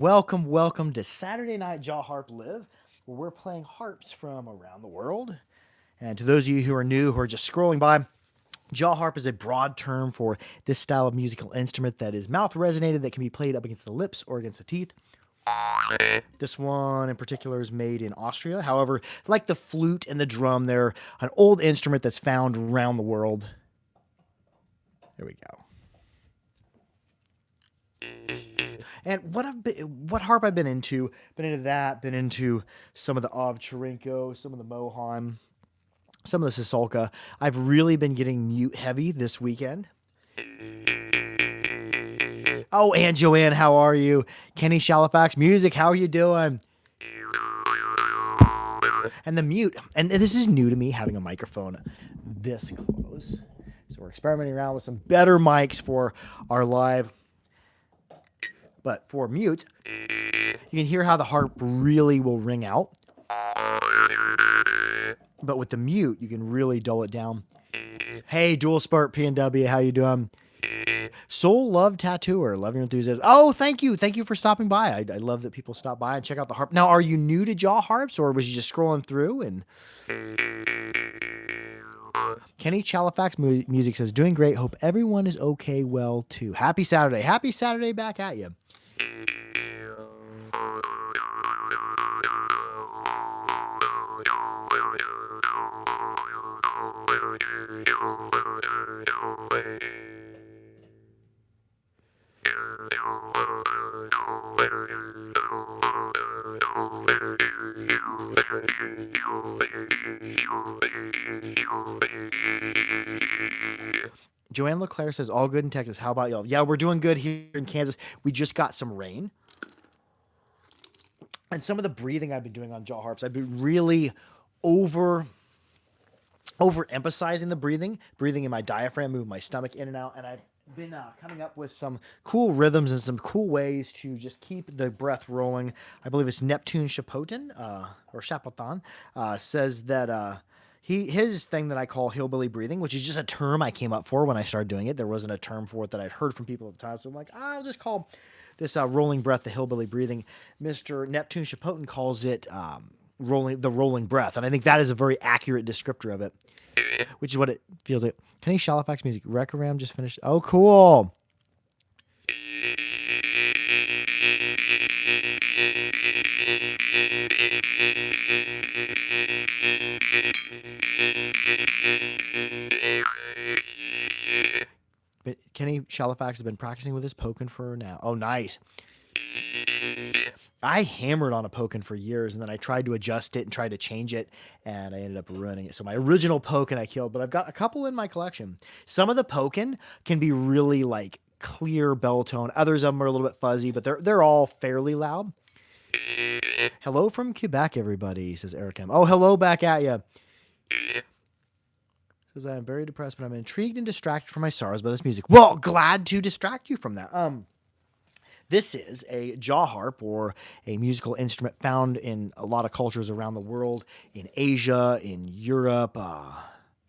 Welcome to Saturday Night Jaw Harp Live, where we're playing harps from around the world. And to those of you who are new, who are just scrolling by, jaw harp is a broad term for this style of musical instrument that is mouth resonated that can be played up against the lips or against the teeth. This one in particular is made in Austria. However, like the flute and the drum, they're an old instrument that's found around the world. There we go. And what harp I've been into? Been into that. Been into some of the Ovcharenko, some of the Mohan, some of the Sisolka. I've really been getting mute heavy this weekend. Oh, and Joanne, how are you? Kenny Shalafax Music, how are you doing? And the mute, and this is new to me, having a microphone this close. So we're experimenting around with some better mics for our live. But for mute, you can hear how the harp really will ring out. But with the mute, you can really dull it down. Hey, Dual Spark PNW, how you doing? Soul Love Tattooer, love your enthusiasm. Oh, thank you for stopping by. I love that people stop by and check out the harp. Now, are you new to jaw harps, or was you just scrolling through? And Kenny Chalafax Music says, doing great. Hope everyone is okay, well, too. Happy Saturday back at you. Joanne LeClaire says, all good in Texas. How about y'all? Yeah, we're doing good here in Kansas. We just got some rain. And some of the breathing I've been doing on jaw harps, I've been really overemphasizing the breathing in my diaphragm, moving my stomach in and out. And I've been coming up with some cool rhythms and some cool ways to just keep the breath rolling. I believe it's Neptune Chapotin, or Chapotin, says that his thing that I call hillbilly breathing, which is just a term I came up for when I started doing it. There wasn't a term for it that I'd heard from people at the time. So I'm like, I'll just call this rolling breath the hillbilly breathing. Mr. Neptune Chapotin calls it rolling breath. And I think that is a very accurate descriptor of it, which is what it feels like. Kenny Shalafax Music. Recaram just finished. Oh, cool. But Kenny Shalafax has been practicing with his pokin for now. Oh, nice. I hammered on a pokin for years, and then I tried to adjust it and tried to change it, and I ended up ruining it. So my original pokin I killed, but I've got a couple in my collection. Some of the pokin can be really like clear bell tone. Others of them are a little bit fuzzy, but they're all fairly loud. Hello from Quebec, everybody, says Eric M. Oh, hello back at you. Says I am very depressed, but I'm intrigued and distracted from my sorrows by this music. Well, glad to distract you from that. This is a jaw harp, or a musical instrument found in a lot of cultures around the world, in Asia, in Europe,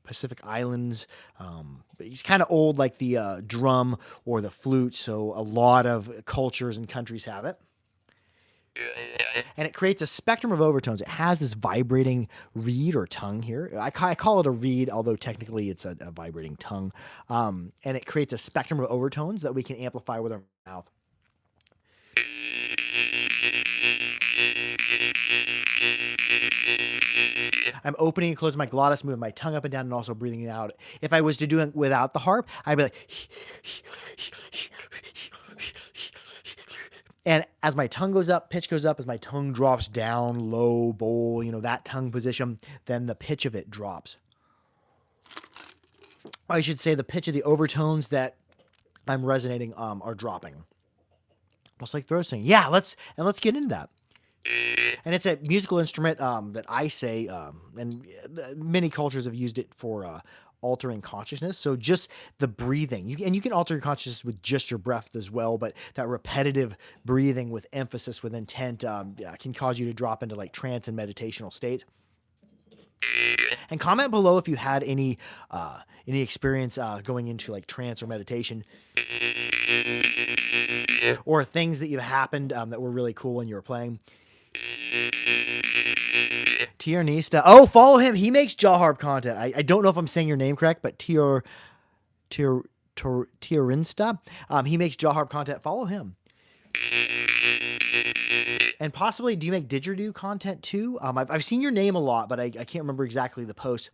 Pacific Islands. He's kind of old like the drum or the flute, so a lot of cultures and countries have it. And it creates a spectrum of overtones. It has this vibrating reed or tongue here. I call it a reed, although technically it's a vibrating tongue. And it creates a spectrum of overtones that we can amplify with our mouth. I'm opening and closing my glottis, moving my tongue up and down, and also breathing it out. If I was to do it without the harp, I'd be like... And as my tongue goes up, pitch goes up. As my tongue drops down, low, bowl, that tongue position, then the pitch of it drops. I should say the pitch of the overtones that I'm resonating are dropping. Almost like throat singing. Yeah, let's get into that. And it's a musical instrument that I say, and many cultures have used it for altering consciousness. So just the breathing, you can alter your consciousness with just your breath as well. But that repetitive breathing with emphasis, with intent, can cause you to drop into like trance and meditational state. And comment below if you had any experience going into like trance or meditation. or things that you happened that were really cool when you were playing. Tiernista. Oh, follow him. He makes jaw harp content. I don't know if I'm saying your name correct, but Tierinsta. He makes jaw harp content. Follow him. And possibly, do you make didgeridoo content too? I've seen your name a lot, but I can't remember exactly the post.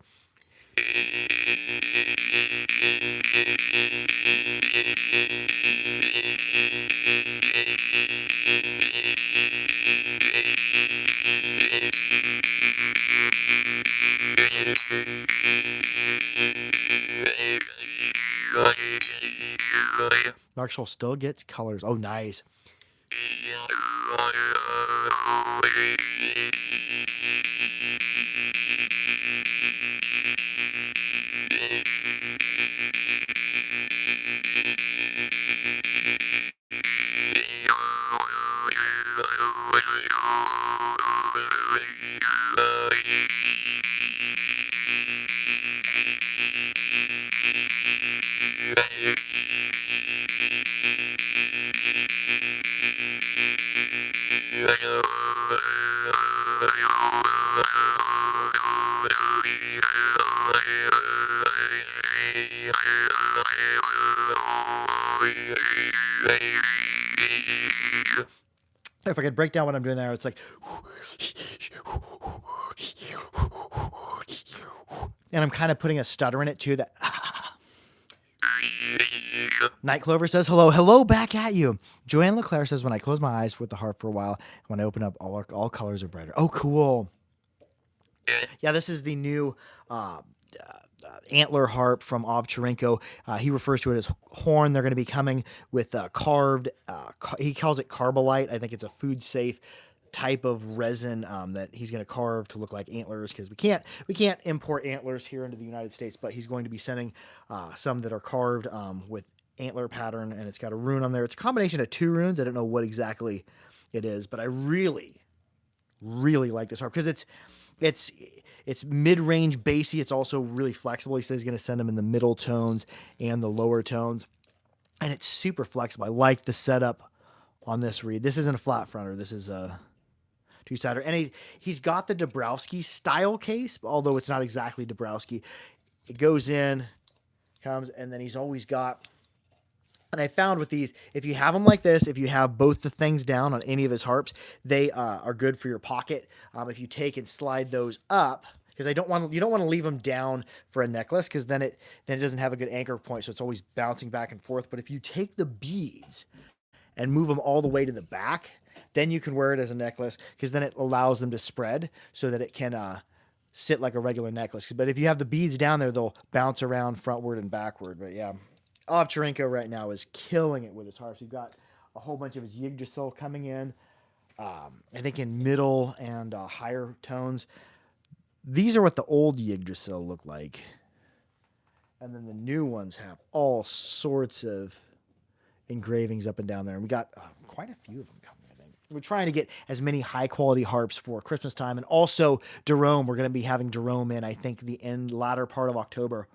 Marshall still gets colors. Oh, nice. If I could break down what I'm doing there, it's like, and I'm kind of putting a stutter in it too. That Night Clover says hello, hello back at you. Joanne Leclerc says, when I close my eyes with the harp for a while, when I open up, all colors are brighter. Oh, cool. Yeah, this is the new antler harp from Ovcharenko. He refers to it as horn. They're going to be coming with carved, he calls it carbolite. I think it's a food safe type of resin that he's going to carve to look like antlers, because we can't import antlers here into the United States, but he's going to be sending some that are carved with antler pattern, and it's got a rune on there. It's a combination of 2 runes. I don't know what exactly it is, but I really like this harp because it's mid-range bassy. It's also really flexible. He says he's going to send them in the middle tones and the lower tones, and it's super flexible. I like the setup on this reed. This isn't a flat fronter. This is a two-sider, and he's got the Dabrowski style case, although it's not exactly Dabrowski. It goes in, comes, and then he's always got. And I found with these, if you have them like this, if you have both the things down on any of his harps, they are good for your pocket. If you take and slide those up, because you don't want to leave them down for a necklace, because then it doesn't have a good anchor point, so it's always bouncing back and forth. But if you take the beads and move them all the way to the back, then you can wear it as a necklace, because then it allows them to spread so that it can sit like a regular necklace. But if you have the beads down there, they'll bounce around frontward and backward. But yeah. Ovcharenko right now is killing it with his harps. We've got a whole bunch of his Yggdrasil coming in, I think in middle and higher tones. These are what the old Yggdrasil look like. And then the new ones have all sorts of engravings up and down there. And we got quite a few of them coming, I think. We're trying to get as many high-quality harps for Christmas time. And also Jerome. We're going to be having Jerome in, I think, the latter part of October.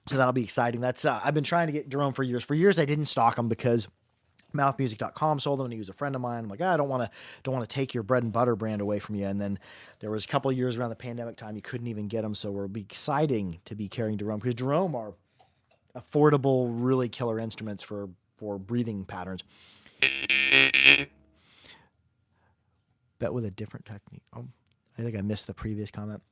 So that'll be exciting. That's I've been trying to get Jerome for years. For years, I didn't stock him because mouthmusic.com sold them, and he was a friend of mine. I'm like, I don't want to take your bread and butter brand away from you. And then there was a couple of years around the pandemic time you couldn't even get them. So we'll be exciting to be carrying Jerome, because Jerome are affordable, really killer instruments for breathing patterns. Bet with a different technique. Oh, I think I missed the previous comment.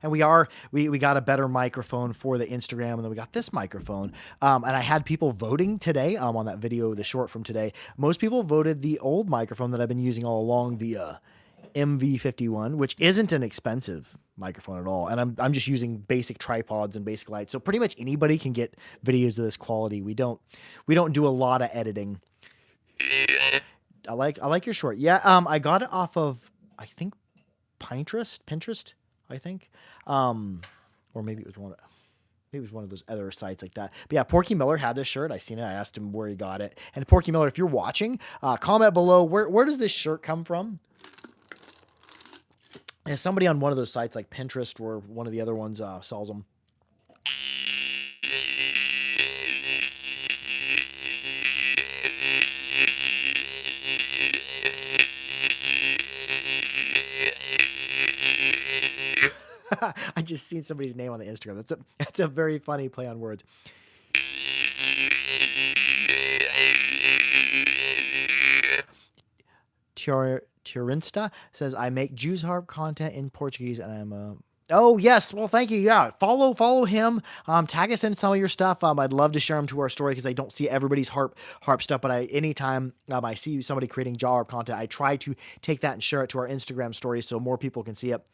And we got a better microphone for the Instagram, and then we got this microphone. And I had people voting today on that video, the short from today. Most people voted the old microphone that I've been using all along, the MV51, which isn't an expensive microphone at all. And I'm just using basic tripods and basic lights, so pretty much anybody can get videos of this quality. We don't do a lot of editing. I like your short. Yeah, I got it off of, I think, Pinterest. I think, or maybe it was one of those other sites like that. But yeah, Porky Miller had this shirt. I seen it. I asked him where he got it. And Porky Miller, if you're watching, comment below where does this shirt come from? And somebody on one of those sites like Pinterest or one of the other ones sells them. I just seen somebody's name on the Instagram. That's a very funny play on words. Turinsta says, I make Jews harp content in Portuguese, and I'm a. Oh yes, well thank you. Yeah, follow him. Tag us in some of your stuff. I'd love to share them to our story because I don't see everybody's harp stuff. But anytime I see somebody creating jaw harp content, I try to take that and share it to our Instagram stories so more people can see it.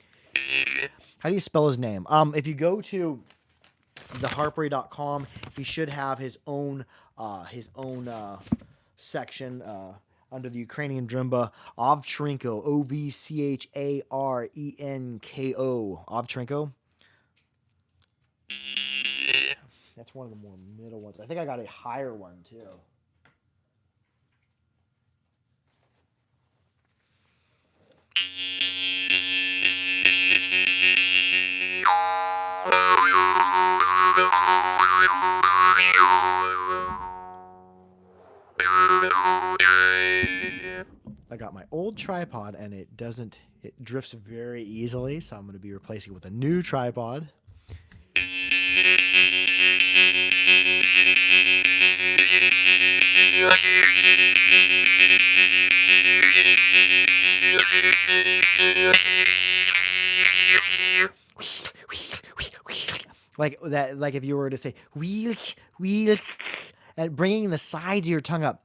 How do you spell his name? If you go to theharpery.com, he should have his own section under the Ukrainian Drimba. Ovchenko, Ovcharenko. Ovchenko. That's one of the more middle ones. I think I got a higher one too. I got my old tripod and it drifts very easily, so I'm going to be replacing it with a new tripod. Like that, like if you were to say wheel, and bringing the sides of your tongue up.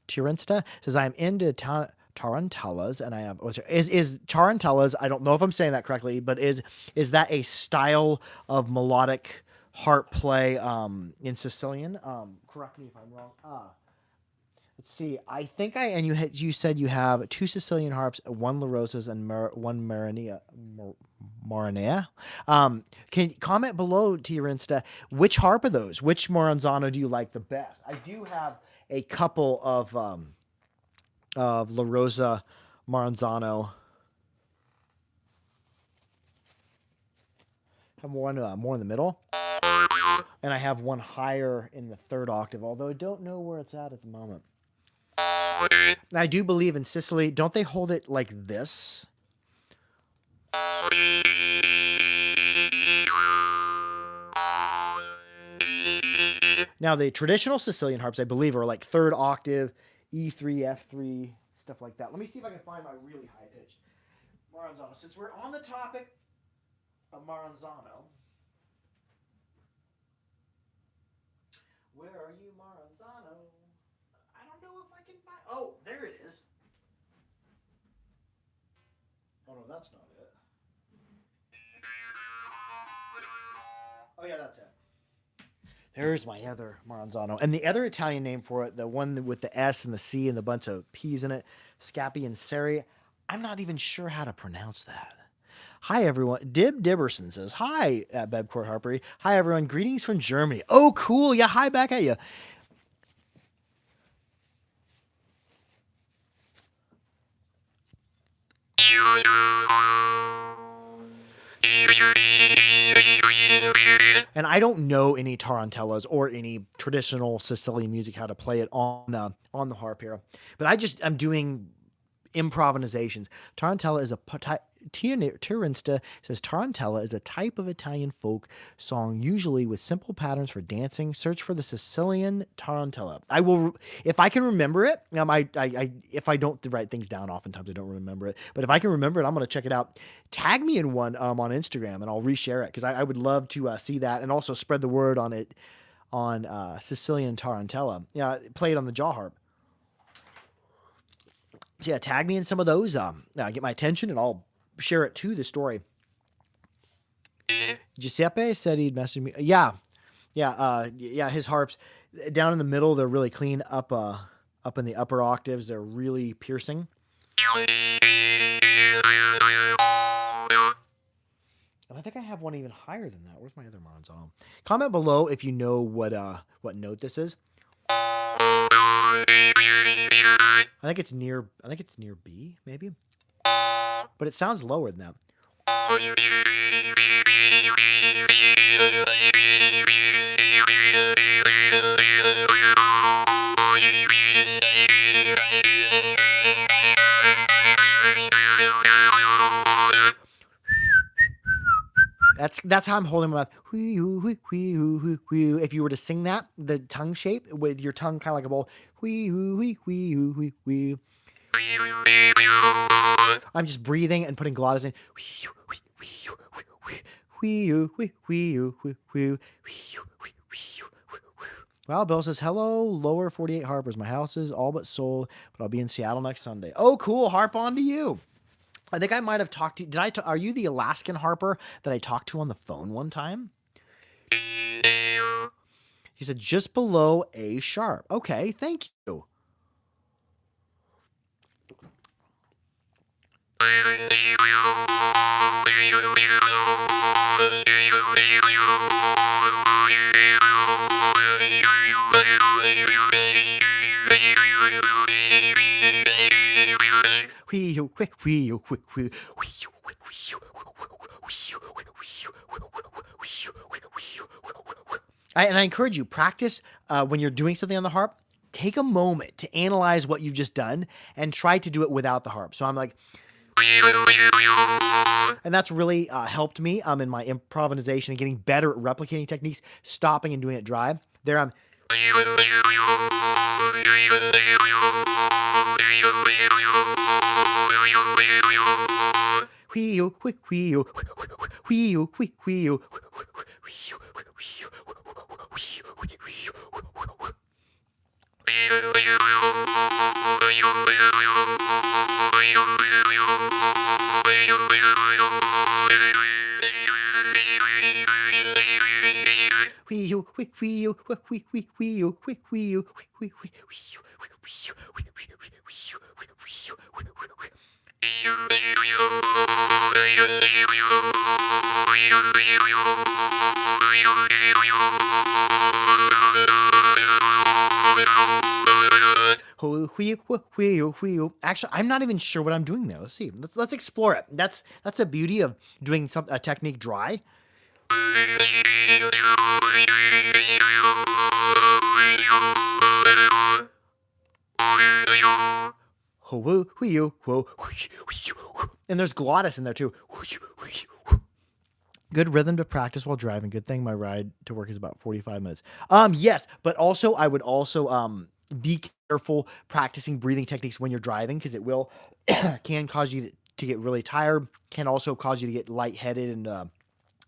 Turinsta says, I'm into tarantellas, and I have is tarantellas. I don't know if I'm saying that correctly, but is that a style of melodic harp play in Sicilian? Correct me if I'm wrong. Let's see. I think you said you have 2 Sicilian harps, 1 La Rosa's and one Maranea. Can you comment below to your Insta which harp are those? Which Maranzano do you like the best? I do have a couple of La Rosa Maranzano. I have one more in the middle, and I have one higher in the 3rd octave. Although I don't know where it's at the moment. I do believe in Sicily, don't they hold it like this? Now, the traditional Sicilian harps, I believe, are like 3rd octave, E3, F3, stuff like that. Let me see if I can find my really high-pitched Maranzano. Since we're on the topic of Maranzano, where are you, Maranzano? I don't know if I can find. Oh, there it is. Oh no, that's not it. Oh yeah, that's it. There's my other Maranzano. And the other Italian name for it, the one with the S and the C and the bunch of P's in it, Scapi and Seri, I'm not even sure how to pronounce that. Hi, everyone. Dibberson says, hi, at Bebcourt Harpery. Hi, everyone. Greetings from Germany. Oh, cool. Yeah, hi back at you. And I don't know any tarantellas or any traditional Sicilian music, how to play it on the harp here. But I'm doing improvisations. Tarantella is a Turinsta says tarantella is a type of Italian folk song, usually with simple patterns for dancing. Search for the Sicilian tarantella. I will, if I can remember it. If I don't write things down, oftentimes I don't remember it. But if I can remember it, I'm going to check it out. Tag me in one on Instagram, and I'll reshare it because I would love to see that and also spread the word on it on Sicilian tarantella. Yeah, play it on the jaw harp. So yeah, tag me in some of those. Get my attention, and I'll share it to the story. Giuseppe said he'd message me. Yeah. His harps down in the middle, they're really clean. Up in the upper octaves, they're really piercing. I think I have one even higher than that. Where's my other Maranzano? Comment below if you know what note this is. I think it's near B, maybe. But it sounds lower than that. That's how I'm holding my mouth. If you were to sing that, the tongue shape with your tongue kind of like a bowl. I'm just breathing and putting glottis in. Well, Bill says, hello, lower 48 Harpers. My house is all but sold, but I'll be in Seattle next Sunday. Oh, cool. Harp on to you. I think I might have talked to you. Are you the Alaskan Harper that I talked to on the phone one time? He said, just below A sharp. Okay, thank you. And I encourage you, practice when you're doing something on the harp. Take a moment to analyze what you've just done and try to do it without the harp. So I'm like, and that's really helped me in my improvisation and getting better at replicating techniques, stopping and doing it dry. There I'm. Actually, I'm not even sure what I'm doing there. Let's see. Let's explore it. That's the beauty of doing a technique dry. And there's glottis in there too. Good rhythm to practice while driving. Good thing my ride to work is about 45 minutes. Yes, but also I would also be careful practicing breathing techniques when you're driving, because it will can cause you to get really tired, can also cause you to get lightheaded and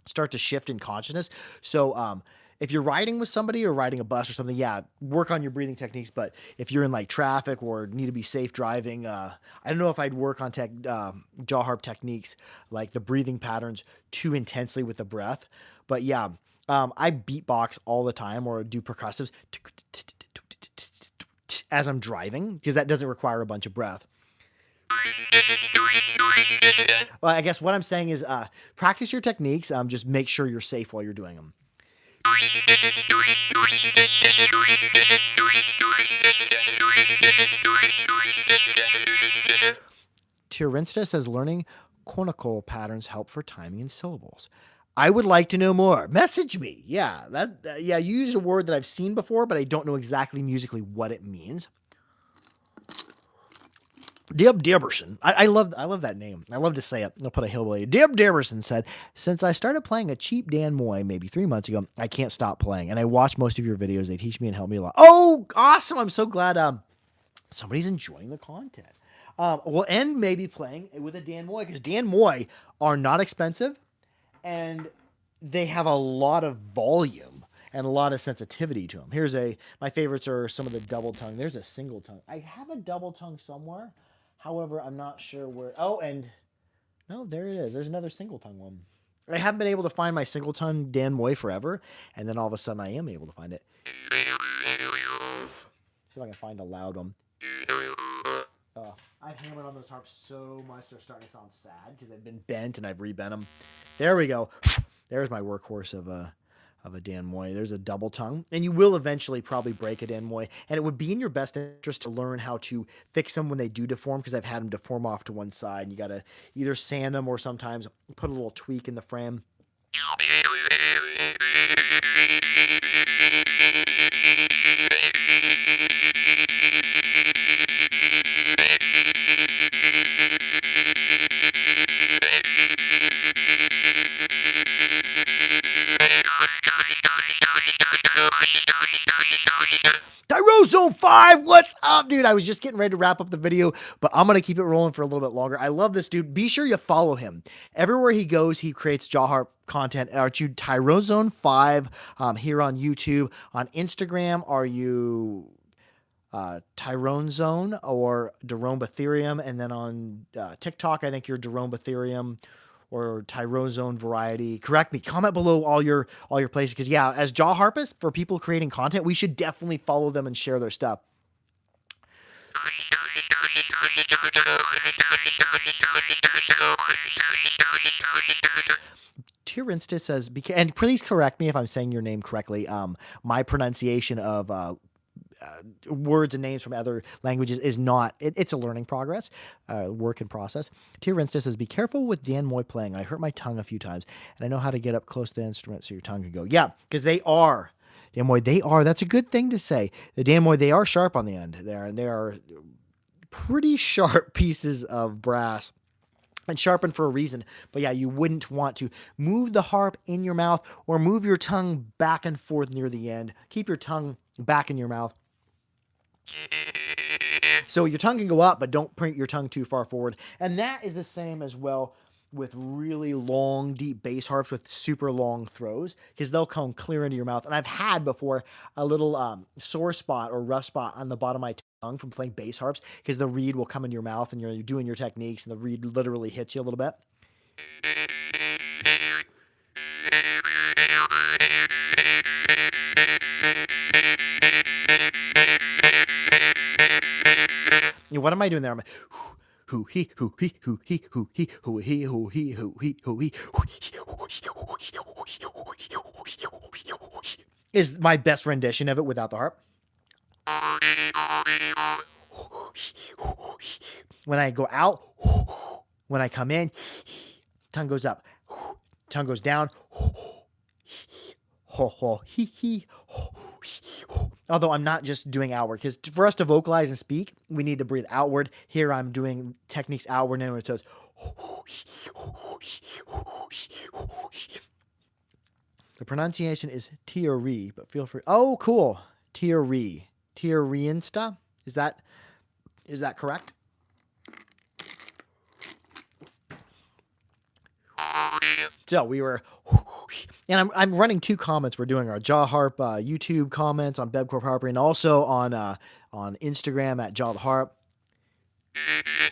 start to shift in consciousness. So if you're riding with somebody or riding a bus or something, yeah, work on your breathing techniques. But if you're in like traffic or need to be safe driving, I don't know if I'd work on jaw harp techniques like the breathing patterns too intensely with the breath. But yeah, I beatbox all the time or do percussives as I'm driving, because that doesn't require a bunch of breath. Well, I guess what I'm saying is practice your techniques. Just make sure you're safe while you're doing them. Tirinsta says learning conical patterns help for timing and syllables. I would like to know more. Message me. Yeah, you use a word that I've seen before, but I don't know exactly musically what it means. Dib Dibberson. I love that name. I love to say it. I'll put a hillbilly. Dib Dibberson said, since I started playing a cheap Dan Moy maybe 3 months ago, I can't stop playing. And I watch most of your videos. They teach me and help me a lot. Oh, awesome. I'm so glad somebody's enjoying the content. Well, and maybe playing with a Dan Moy, because Dan Moy are not expensive and they have a lot of volume and a lot of sensitivity to them. My favorites are some of the double tongue. There's a single tongue. I have a double tongue somewhere. However, I'm not sure where. Oh, and no, there it is. There's another single tongue one. I haven't been able to find my single tongue Dan Moy forever, and then all of a sudden I am able to find it. See if I can find a loud one. I've hammered on those harps so much they're starting to sound sad because they've been bent and I've rebent them. There we go. There's my workhorse of of a Dan Moy. There's a double tongue, and you will eventually probably break a Dan Moy, and it would be in your best interest to learn how to fix them when they do deform, because I've had them deform off to one side, and you got to either sand them or sometimes put a little tweak in the frame. Zone 5, what's up, dude? I was just getting ready to wrap up the video, but I'm going to keep it rolling for a little bit longer. I love this dude. Be sure you follow him. Everywhere he goes, he creates jaw harp content. Are you Tyrone 5 here on YouTube? On Instagram, are you Tyrone Zone or Daromebatherium? And then on TikTok, I think you're Daromebatherium or Tyrone Zone Variety. Correct me. Comment below all your places, because yeah, as jaw harpists, for people creating content, we should definitely follow them and share their stuff. Tyrinsta says, and please correct me if I'm saying your name correctly. My pronunciation of words and names from other languages is not, it's a learning progress, work in process. Tyrinsta says, be careful with Dan Moy playing. I hurt my tongue a few times, and I know how to get up close to the instrument so your tongue can go. Yeah, because they are, Dan Moy, that's a good thing to say. The Dan Moy, they are sharp on the end there, and they are pretty sharp pieces of brass. And sharpened for a reason. But yeah, you wouldn't want to move the harp in your mouth or move your tongue back and forth near the end. Keep your tongue back in your mouth. So your tongue can go up, but don't print your tongue too far forward. And that is the same as well with really long, deep bass harps with super long throws, because they'll come clear into your mouth. And I've had before a little sore spot or rough spot on the bottom of my tongue from playing bass harps, because the reed will come in your mouth and you're doing your techniques and the reed literally hits you a little bit. What am I doing there? I'm like, hoo he hoo he hoo he hoo he hoo he hoo he hoo he hoo he is my best rendition of it without the harp. When I go out, when I come in, tongue goes up, tongue goes down. Although I'm not just doing outward, because for us to vocalize and speak, we need to breathe outward. Here I'm doing techniques outward, and it says. The pronunciation is Tiori, but feel free. Oh, cool. Tiori. Tioriinsta? Is that correct? So we were, and I'm running two comments. We're doing our jaw harp YouTube comments on Bebcorp Harper, and also on Instagram at Jaw the Harp.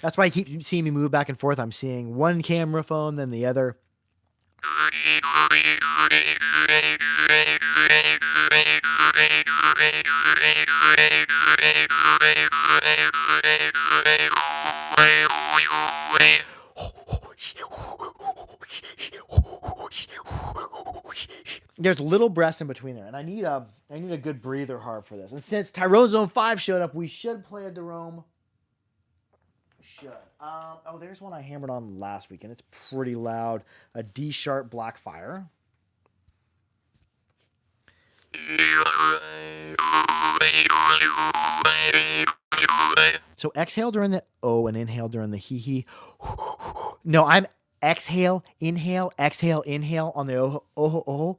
That's why I keep seeing me move back and forth. I'm seeing one camera phone, then the other. There's little breaths in between there, and I need a good breather harp for this. And since Tyrone Zone 5 showed up, we should play a Darome. Should. Oh, there's one I hammered on last week, and it's pretty loud. A D sharp Blackfire. So exhale during the O and inhale during the he. No, I'm exhale, inhale on the oh.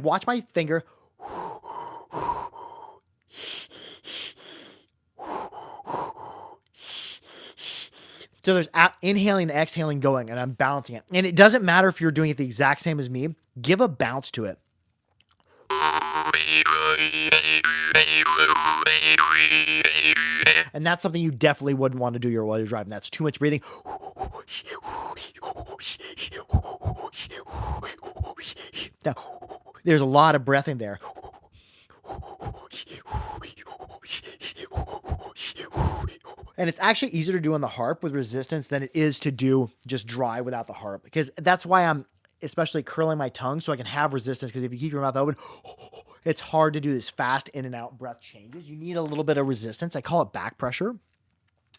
Watch my finger. So there's inhaling and exhaling going, and I'm balancing it. And it doesn't matter if you're doing it the exact same as me. Give a bounce to it. And that's something you definitely wouldn't want to do while you're driving. That's too much breathing. Now, there's a lot of breath in there. And it's actually easier to do on the harp with resistance than it is to do just dry without the harp, because that's why I'm especially curling my tongue so I can have resistance, because if you keep your mouth open, it's hard to do this fast in and out breath changes. You need a little bit of resistance. I call it back pressure.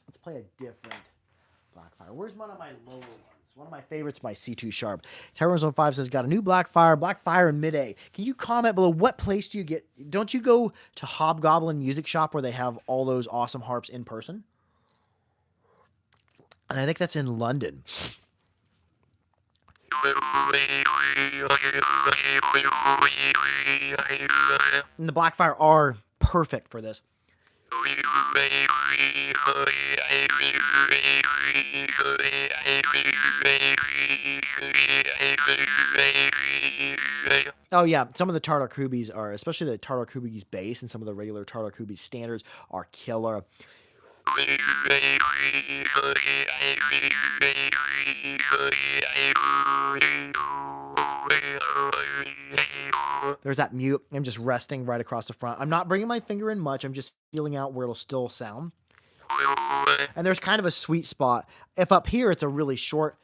Let's play a different Blackfire. Where's one of my lower ones? One of my favorites, my C2 Sharp. Terror Zone 5 says, got a new Blackfire in mid-A. Can you comment below, what place do you get? Don't you go to Hobgoblin Music Shop where they have all those awesome harps in person? And I think that's in London. And the Blackfire are perfect for this. Oh yeah, some of the Tartar Kubies are, especially the Tartar Kubies bass and some of the regular Tartar Kubies standards are killer. There's that mute. I'm just resting right across the front. I'm not bringing my finger in much. I'm just feeling out where it'll still sound. And there's kind of a sweet spot. If up here it's a really short,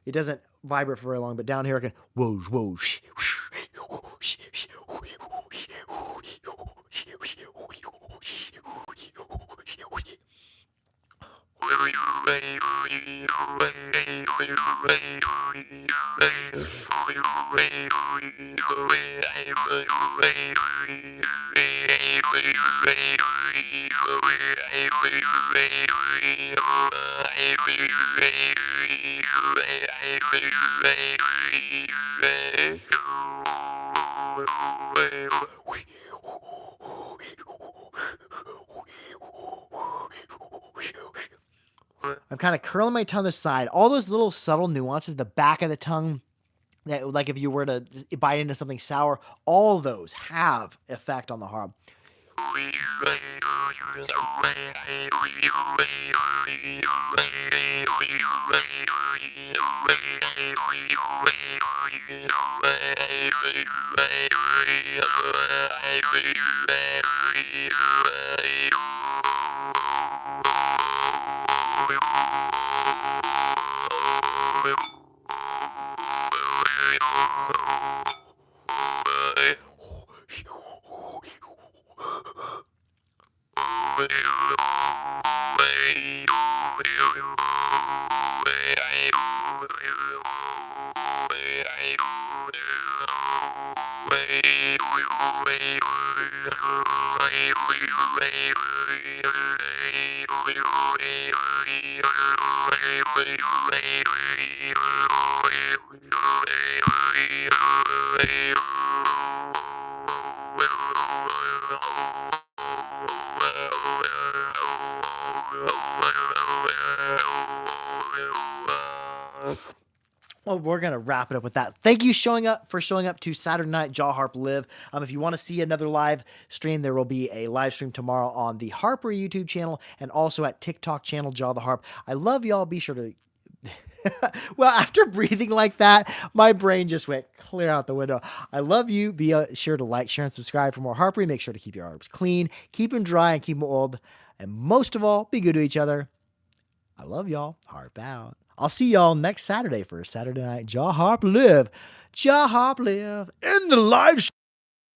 it doesn't vibrate for very long, but down here I can whoosh, whoosh. I'm kind of curling my tongue to the side. All those little subtle nuances, the back of the tongue, that, like if you were to bite into something sour, all those have effect on the harp. Well, we're going to wrap it up with that. Thank you for showing up to Saturday Night Jaw Harp Live. If you want to see another live stream, there will be a live stream tomorrow on the Harper YouTube channel and also at TikTok channel Jaw the Harp. I love y'all. Be sure to... Well, after breathing like that, my brain just went clear out the window. I love you. Be sure to like, share, and subscribe for more harpery. Make sure to keep your harps clean, keep them dry, and keep them oiled. And most of all, be good to each other. I love y'all. Harp out. I'll see y'all next Saturday for Saturday Night Jaw Harp Live. Jaw Harp Live in the live stream.